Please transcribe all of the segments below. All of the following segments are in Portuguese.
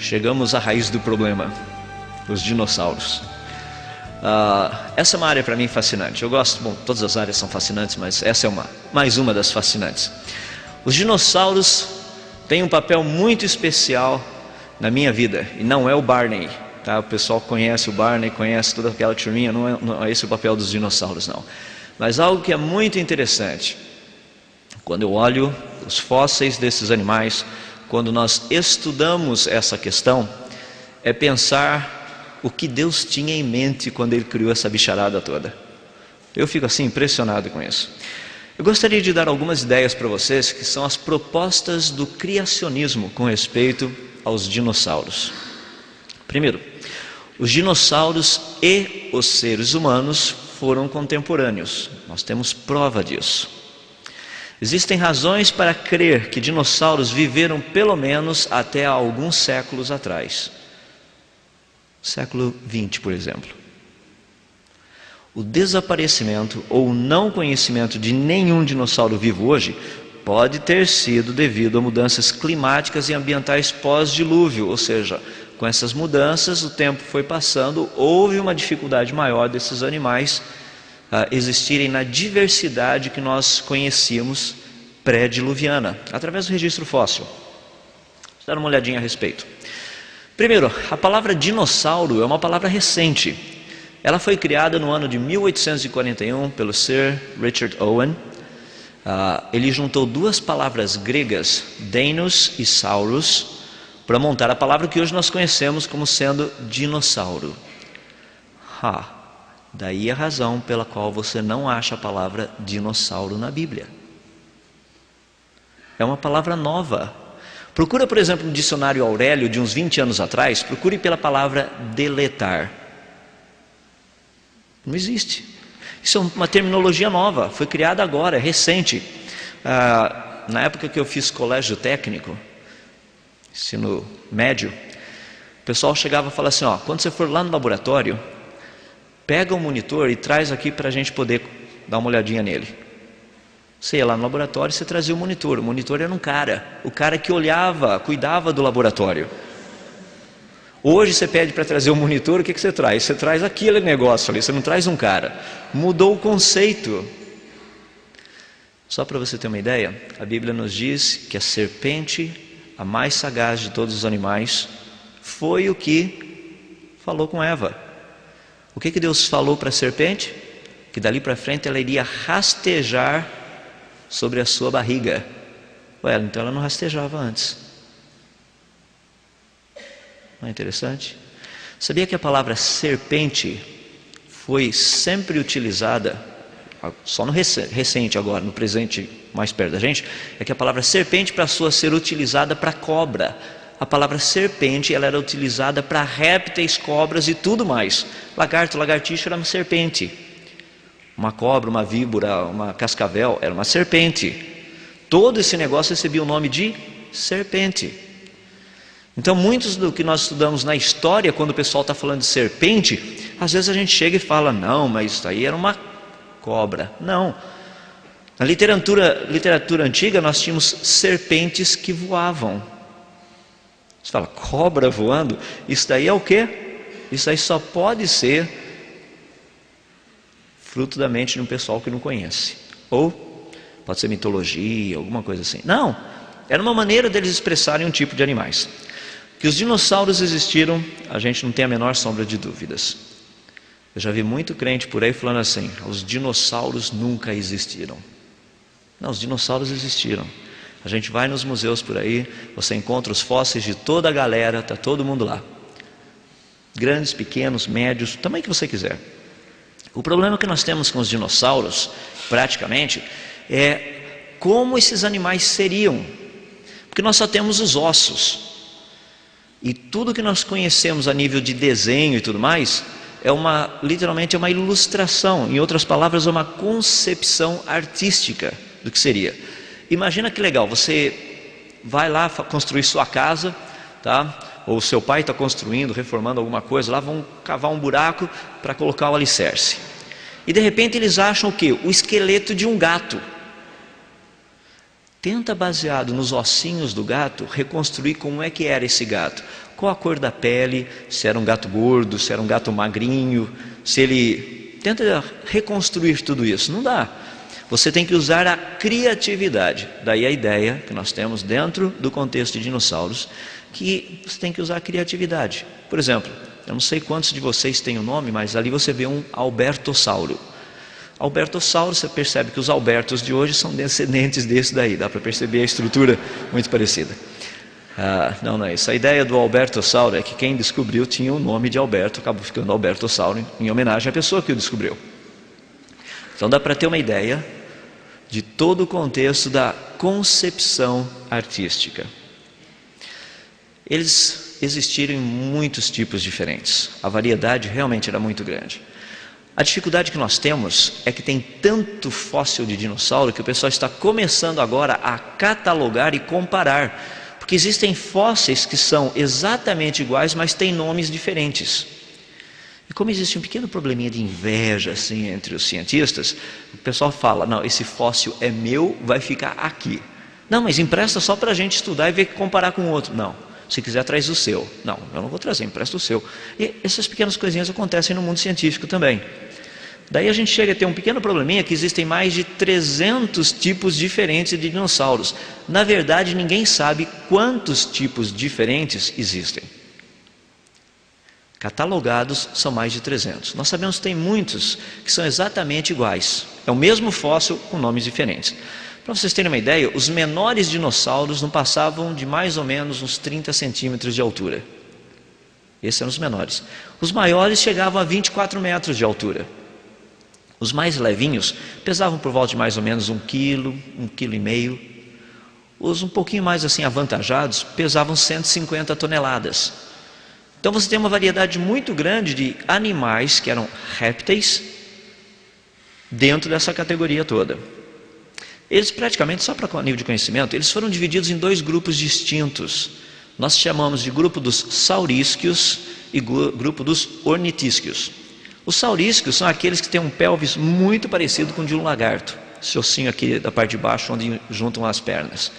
Chegamos à raiz do problema, os dinossauros. Essa é uma área para mim fascinante. Eu gosto, bom, todas as áreas são fascinantes, mas essa é mais uma das fascinantes. Os dinossauros têm um papel muito especial na minha vida, e não é o Barney, tá? O pessoal conhece o Barney, conhece toda aquela turminha, não é esse o papel dos dinossauros, não. Mas algo que é muito interessante, quando eu olho os fósseis desses animais, quando nós estudamos essa questão, é pensar o que Deus tinha em mente quando Ele criou essa bicharada toda. Eu fico assim impressionado com isso. Eu gostaria de dar algumas ideias para vocês, que são as propostas do criacionismo com respeito aos dinossauros. Primeiro, os dinossauros e os seres humanos foram contemporâneos. Nós temos prova disso. Existem razões para crer que dinossauros viveram pelo menos até há alguns séculos atrás. Século XX, por exemplo. O desaparecimento ou não conhecimento de nenhum dinossauro vivo hoje pode ter sido devido a mudanças climáticas e ambientais pós-dilúvio, ou seja, com essas mudanças o tempo foi passando, houve uma dificuldade maior desses animais existirem na diversidade que nós conhecíamos pré-diluviana, através do registro fóssil. Vamos dar uma olhadinha a respeito. Primeiro, a palavra dinossauro é uma palavra recente. Ela foi criada no ano de 1841 pelo Sir Richard Owen. Ele juntou duas palavras gregas, deinos e saurus, para montar a palavra que hoje nós conhecemos como sendo dinossauro. Daí a razão pela qual você não acha a palavra dinossauro na Bíblia. É uma palavra nova. Procura, por exemplo, no dicionário Aurélio de uns 20 anos atrás, procure pela palavra deletar. Não existe. Isso é uma terminologia nova, foi criada agora, é recente. Na época que eu fiz colégio técnico, ensino médio, o pessoal chegava e falava assim, quando você for lá no laboratório, pega o monitor e traz aqui para a gente poder dar uma olhadinha nele. Você ia lá no laboratório e você trazia o monitor era um cara, o cara que olhava, cuidava do laboratório. Hoje você pede para trazer o monitor, o que você traz? Você traz aquele negócio ali, você não traz um cara. Mudou o conceito. Só para você ter uma ideia, a Bíblia nos diz que a serpente, a mais sagaz de todos os animais, foi o que falou com Eva. O que Deus falou para a serpente? Que dali para frente ela iria rastejar sobre a sua barriga. Então ela não rastejava antes. Não é interessante? Sabia que a palavra serpente foi sempre utilizada, só no recente agora, no presente mais perto da gente, é que a palavra serpente passou a ser utilizada para cobra. A palavra serpente ela era utilizada para répteis, cobras e tudo mais. Lagarto, lagartixa era uma serpente. Uma cobra, uma víbora, uma cascavel era uma serpente. Todo esse negócio recebia o nome de serpente. Então muitos do que nós estudamos na história, quando o pessoal está falando de serpente, às vezes a gente chega e fala, não, mas isso aí era uma cobra. Não. Na literatura antiga nós tínhamos serpentes que voavam. Você fala, cobra voando? Isso daí é o quê? Isso aí só pode ser fruto da mente de um pessoal que não conhece. Ou pode ser mitologia, alguma coisa assim. Não, era uma maneira deles expressarem um tipo de animais. Que os dinossauros existiram, a gente não tem a menor sombra de dúvidas. Eu já vi muito crente por aí falando assim, os dinossauros nunca existiram. Não, os dinossauros existiram. A gente vai nos museus por aí, você encontra os fósseis de toda a galera, está todo mundo lá. Grandes, pequenos, médios, o tamanho que você quiser. O problema que nós temos com os dinossauros, praticamente, é como esses animais seriam. Porque nós só temos os ossos. E tudo que nós conhecemos a nível de desenho e tudo mais, literalmente é uma ilustração. Em outras palavras, é uma concepção artística do que seria. Imagina que legal, você vai lá construir sua casa, tá? Ou seu pai está construindo, reformando alguma coisa, lá vão cavar um buraco para colocar o alicerce. E de repente eles acham o quê? O esqueleto de um gato. Tenta, baseado nos ossinhos do gato, reconstruir como é que era esse gato. Qual a cor da pele, se era um gato gordo, se era um gato magrinho, se ele... Tenta reconstruir tudo isso. Não dá. Você tem que usar a criatividade. Daí a ideia que nós temos dentro do contexto de dinossauros, que você tem que usar a criatividade. Por exemplo, eu não sei quantos de vocês têm o nome, mas ali você vê um Albertossauro. Albertossauro, você percebe que os Albertos de hoje são descendentes desse daí. Dá para perceber a estrutura muito parecida. Não é isso. A ideia do Albertossauro é que quem descobriu tinha o nome de Alberto, acabou ficando Albertossauro em homenagem à pessoa que o descobriu. Então dá para ter uma ideia de todo o contexto da concepção artística. Eles existiram em muitos tipos diferentes. A variedade realmente era muito grande. A dificuldade que nós temos é que tem tanto fóssil de dinossauro que o pessoal está começando agora a catalogar e comparar. Porque existem fósseis que são exatamente iguais, mas têm nomes diferentes. E como existe um pequeno probleminha de inveja assim, entre os cientistas, o pessoal fala, não, esse fóssil é meu, vai ficar aqui. Não, mas empresta só para a gente estudar e ver que comparar com o outro. Não, se quiser traz o seu. Não, eu não vou trazer, empresta o seu. E essas pequenas coisinhas acontecem no mundo científico também. Daí a gente chega a ter um pequeno probleminha que existem mais de 300 tipos diferentes de dinossauros. Na verdade, ninguém sabe quantos tipos diferentes existem. Catalogados são mais de 300. Nós sabemos que tem muitos que são exatamente iguais. É o mesmo fóssil com nomes diferentes. Para vocês terem uma ideia, os menores dinossauros não passavam de mais ou menos uns 30 centímetros de altura. Esses eram os menores. Os maiores chegavam a 24 metros de altura. Os mais levinhos pesavam por volta de mais ou menos 1 quilo, 1,5 quilo. Os um pouquinho mais assim avantajados pesavam 150 toneladas. Então você tem uma variedade muito grande de animais que eram répteis dentro dessa categoria toda. Eles praticamente, só para nível de conhecimento, eles foram divididos em 2 grupos distintos. Nós chamamos de grupo dos saurísquios e grupo dos ornitísquios. Os saurísquios são aqueles que têm um pelvis muito parecido com o de um lagarto. Esse ossinho aqui da parte de baixo, onde juntam as pernas.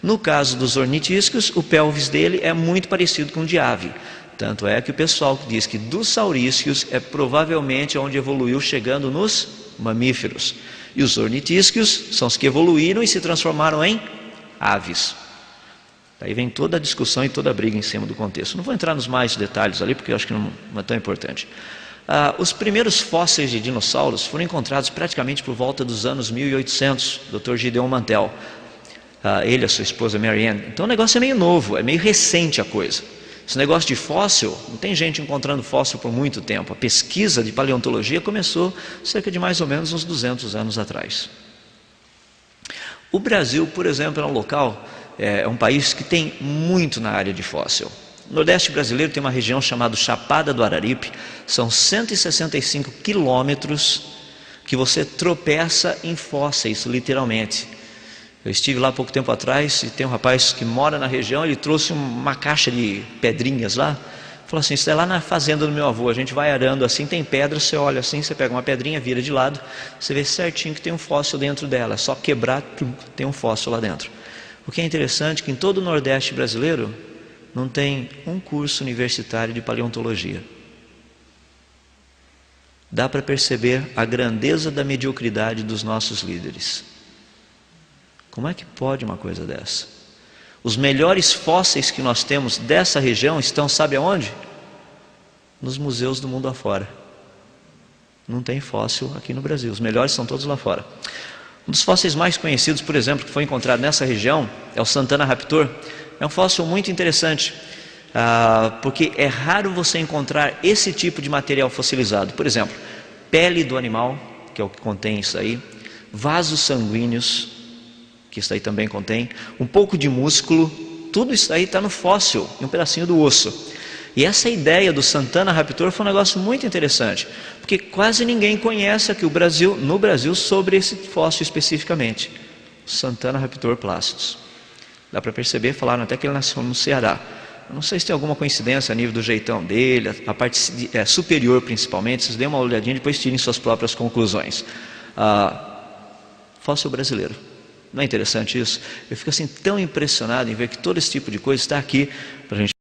No caso dos ornitísquios, o pelvis dele é muito parecido com o de ave. Tanto é que o pessoal diz que dos saurísquios é provavelmente onde evoluiu, chegando nos mamíferos. E os ornitísquios são os que evoluíram e se transformaram em aves. Daí vem toda a discussão e toda a briga em cima do contexto. Não vou entrar nos mais detalhes ali, porque eu acho que não é tão importante. Os primeiros fósseis de dinossauros foram encontrados praticamente por volta dos anos 1800, Dr. Gideon Mantell. Ele e a sua esposa Mary Ann. Então o negócio é meio novo, é meio recente a coisa. Esse negócio de fóssil, não tem gente encontrando fóssil por muito tempo. A pesquisa de paleontologia começou cerca de mais ou menos uns 200 anos atrás. O Brasil, por exemplo, é um local, é um país que tem muito na área de fóssil. O Nordeste brasileiro tem uma região chamada Chapada do Araripe. São 165 quilômetros que você tropeça em fósseis, literalmente. Eu estive lá há pouco tempo atrás e tem um rapaz que mora na região, ele trouxe uma caixa de pedrinhas lá. Falou assim, isso é lá na fazenda do meu avô, a gente vai arando assim, tem pedra, você olha assim, você pega uma pedrinha, vira de lado, você vê certinho que tem um fóssil dentro dela, é só quebrar, tem um fóssil lá dentro. O que é interessante é que em todo o Nordeste brasileiro não tem um curso universitário de paleontologia. Dá para perceber a grandeza da mediocridade dos nossos líderes. Como é que pode uma coisa dessa? Os melhores fósseis que nós temos dessa região estão, sabe aonde? Nos museus do mundo afora. Não tem fóssil aqui no Brasil, os melhores são todos lá fora. Um dos fósseis mais conhecidos, por exemplo, que foi encontrado nessa região, é o Santana raptor. É um fóssil muito interessante, porque é raro você encontrar esse tipo de material fossilizado. Por exemplo, pele do animal, que é o que contém isso aí, vasos sanguíneos, que isso aí também contém, um pouco de músculo, tudo isso aí está no fóssil, em um pedacinho do osso. E essa ideia do Santana raptor foi um negócio muito interessante, porque quase ninguém conhece aqui no Brasil sobre esse fóssil especificamente, Santana raptor placidus. Dá para perceber, falaram até que ele nasceu no Ceará. Eu não sei se tem alguma coincidência a nível do jeitão dele, a parte superior principalmente, vocês dêem uma olhadinha e depois tirem suas próprias conclusões. Fóssil brasileiro. Não é interessante isso? Eu fico assim tão impressionado em ver que todo esse tipo de coisa está aqui para a gente